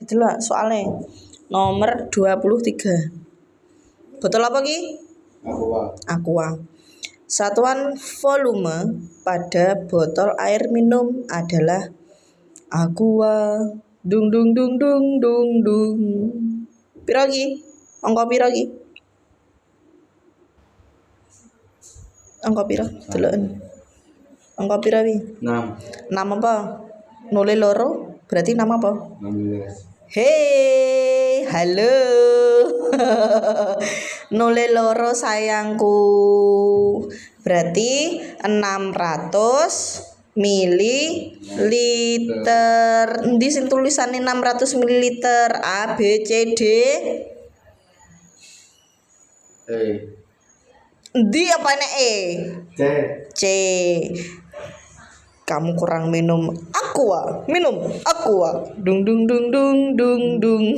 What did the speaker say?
Delok soalnya nomor 23. Botol apa ki? Aqua. Satuan volume pada botol air minum adalah aqua. Dung dung dung dung dung dung. Piro ki? Angka piro ki? Angka piro? Deloken. Angka piro wi? 6. 6 apa? Nole loro berarti 6 apa? 16. Hei, halo. Nole loro sayangku. Berarti 600 mililiter. Endi sing tulisane 600 mililiter? A B C D. Endi apa nek E? C. Kamu kurang minum aqua. Minum aqua. Dung dung dung dung dung dung.